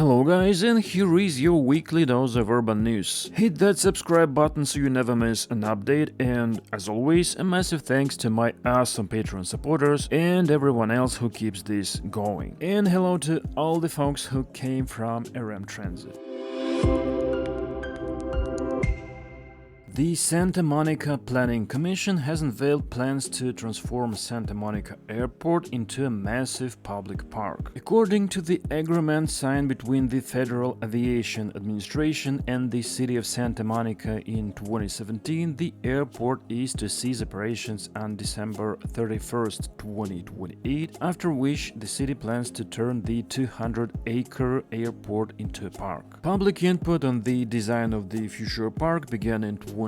Hello guys, and here is your weekly dose of urban news. Hit that subscribe button so you never miss an update, and as always, a massive thanks to my awesome Patreon supporters and everyone else who keeps this going. And hello to all the folks who came from RM Transit. The Santa Monica Planning Commission has unveiled plans to transform Santa Monica Airport into a massive public park. According to the agreement signed between the Federal Aviation Administration and the city of Santa Monica in 2017, the airport is to cease operations on December 31st, 2028, after which the city plans to turn the 200-acre airport into a park. Public input on the design of the future park began in 2024,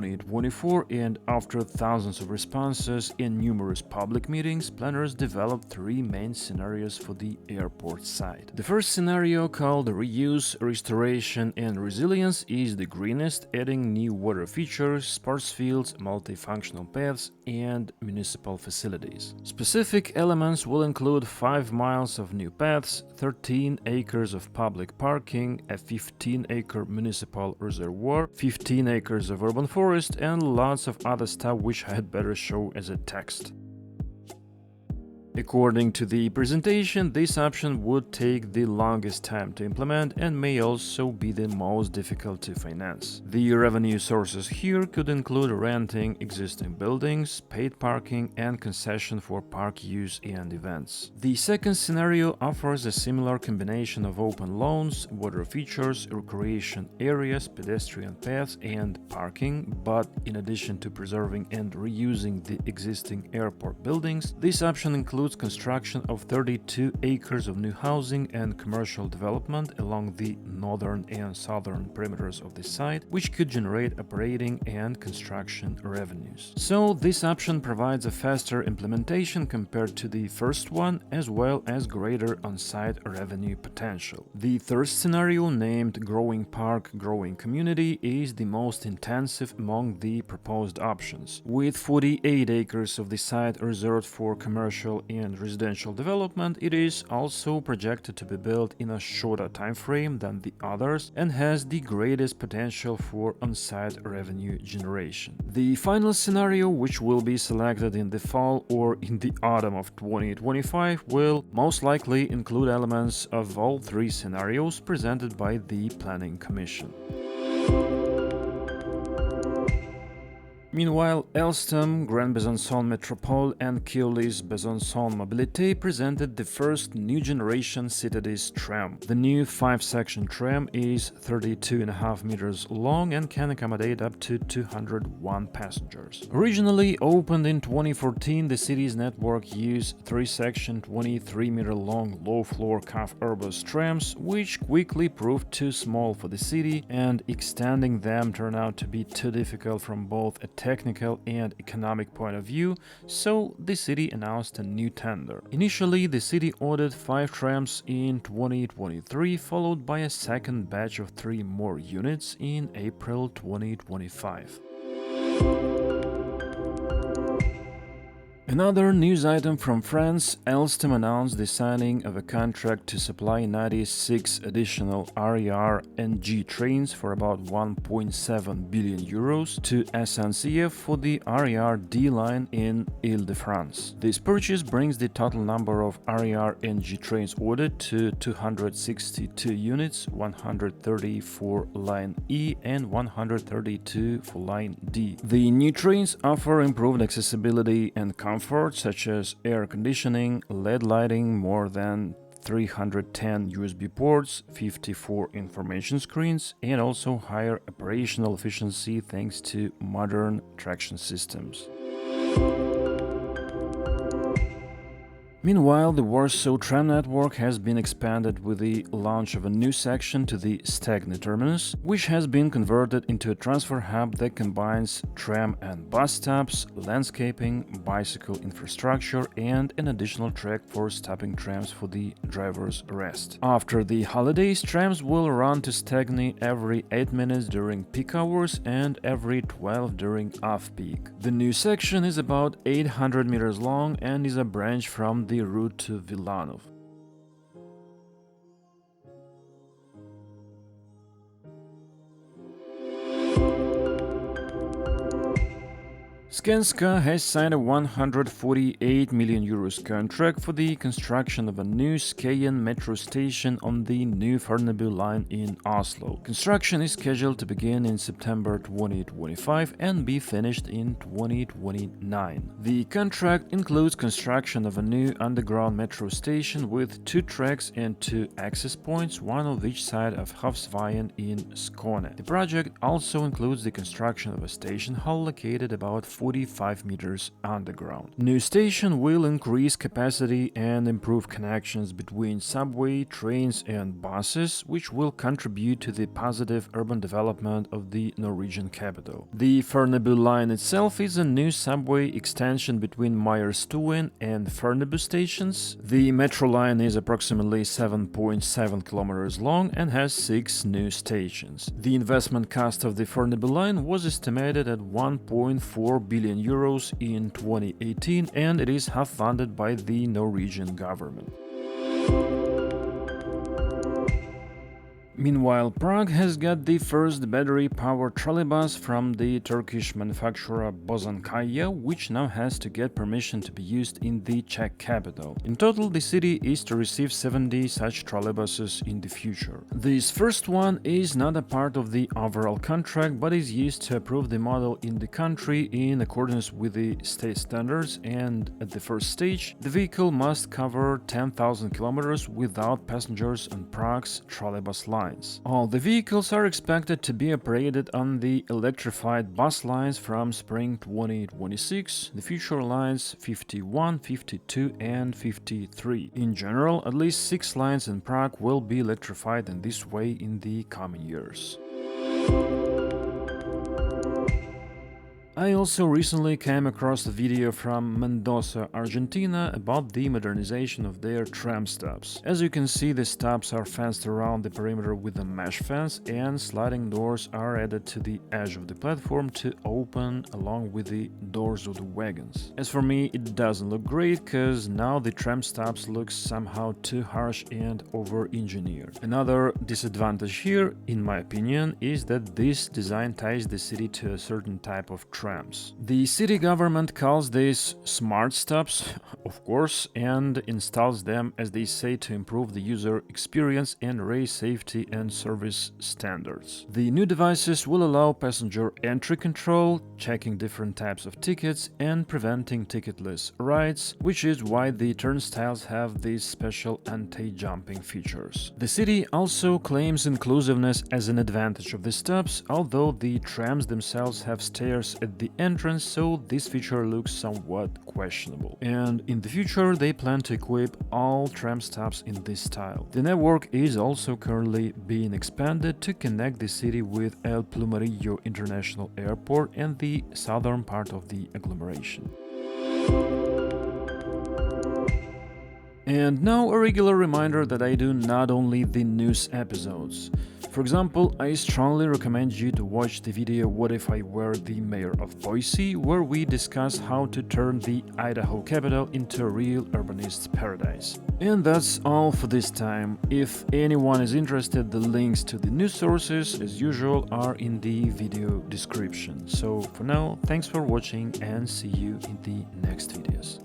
and after thousands of responses and numerous public meetings, planners developed three main scenarios for the airport site. The first scenario, called Reuse, Restoration and Resilience, is the greenest, adding new water features, sports fields, multifunctional paths and municipal facilities. Specific elements will include 5 miles of new paths, 13 acres of public parking, a 15-acre municipal reservoir, 15 acres of urban forest, and lots of other stuff which I had better show as a text. According to the presentation, this option would take the longest time to implement and may also be the most difficult to finance. The revenue sources here could include renting existing buildings, paid parking, and concession for park use and events. The second scenario offers a similar combination of open lawns, water features, recreation areas, pedestrian paths, and parking, but in addition to preserving and reusing the existing airport buildings, this option includes construction of 32 acres of new housing and commercial development along the northern and southern perimeters of the site, which could generate operating and construction revenues. So this option provides a faster implementation compared to the first one, as well as greater on-site revenue potential. The third scenario, named Growing Park, Growing Community, is the most intensive among the proposed options. With 48 acres of the site reserved for commercial and residential development, it is also projected to be built in a shorter time frame than the others and has the greatest potential for on-site revenue generation. The final scenario, which will be selected in the fall or in the autumn of 2025, will most likely include elements of all three scenarios presented by the Planning Commission. Meanwhile, Alstom, Grand Besançon Métropole and Keolis Besançon Mobilité presented the first new generation Citadis tram. The new 5-section tram is 32.5 meters long and can accommodate up to 201 passengers. Originally opened in 2014, the city's network used 3-section 23-meter-long low-floor CAF Airbus trams, which quickly proved too small for the city, and extending them turned out to be too difficult from both a technical and economic point of view, so the city announced a new tender. Initially, the city ordered 5 trams in 2023, followed by a second batch of 3 more units in April 2025. Another news item from France, Alstom announced the signing of a contract to supply 96 additional RER NG trains for about 1.7 billion euros to SNCF for the RER D line in Ile-de-France. This purchase brings the total number of RER NG trains ordered to 262 units, 130 for line E and 132 for line D. The new trains offer improved accessibility and comfort, such as air conditioning, LED lighting, more than 310 USB ports, 54 information screens, and also higher operational efficiency thanks to modern traction systems. Meanwhile, the Warsaw tram network has been expanded with the launch of a new section to the Stegny terminus, which has been converted into a transfer hub that combines tram and bus stops, landscaping, bicycle infrastructure, and an additional track for stopping trams for the driver's rest. After the holidays, trams will run to Stegny every 8 minutes during peak hours and every 12 during off-peak. The new section is about 800 meters long and is a branch from the route to Wilanów. Skanska has signed a 148 million euros contract for the construction of a new Skien metro station on the new Fornebu line in Oslo. Construction is scheduled to begin in September 2025 and be finished in 2029. The contract includes construction of a new underground metro station with 2 tracks and 2 access points, one on each side of Havsveien in Skåne. The project also includes the construction of a station hall located about 45 meters underground. New station will increase capacity and improve connections between subway, trains and buses, which will contribute to the positive urban development of the Norwegian capital. The Fornebu line itself is a new subway extension between Majerstuen and Fornebu stations. The metro line is approximately 7.7 kilometers long and has 6 new stations. The investment cost of the Fornebu line was estimated at 1.4 billion euros in 2018, and it is half funded by the Norwegian government. Meanwhile, Prague has got the first battery-powered trolleybus from the Turkish manufacturer Bozankaya, which now has to get permission to be used in the Czech capital. In total, the city is to receive 70 such trolleybuses in the future. This first one is not a part of the overall contract, but is used to approve the model in the country in accordance with the state standards, and at the first stage, the vehicle must cover 10,000 kilometers without passengers on Prague's trolleybus line. All the vehicles are expected to be operated on the electrified bus lines from spring 2026, the future lines 51, 52 and 53. In general, at least 6 lines in Prague will be electrified in this way in the coming years. I also recently came across a video from Mendoza, Argentina about the modernization of their tram stops. As you can see, the stops are fenced around the perimeter with a mesh fence, and sliding doors are added to the edge of the platform to open along with the doors of the wagons. As for me, it doesn't look great, cause now the tram stops look somehow too harsh and over-engineered. Another disadvantage here, in my opinion, is that this design ties the city to a certain type of tram. The city government calls these smart stops, of course, and installs them, as they say, to improve the user experience and raise safety and service standards. The new devices will allow passenger entry control, checking different types of tickets, and preventing ticketless rides, which is why the turnstiles have these special anti-jumping features. The city also claims inclusiveness as an advantage of the stops, although the trams themselves have stairs at the entrance, so this feature looks somewhat questionable. And in the future, they plan to equip all tram stops in this style. The network is also currently being expanded to connect the city with El Plumerillo International Airport and the southern part of the agglomeration. And now a regular reminder that I do not only the news episodes. For example, I strongly recommend you to watch the video What If I Were the Mayor of Boise, where we discuss how to turn the Idaho capital into a real urbanist's paradise. And that's all for this time. If anyone is interested, the links to the news sources, as usual, are in the video description. So for now, thanks for watching and see you in the next videos.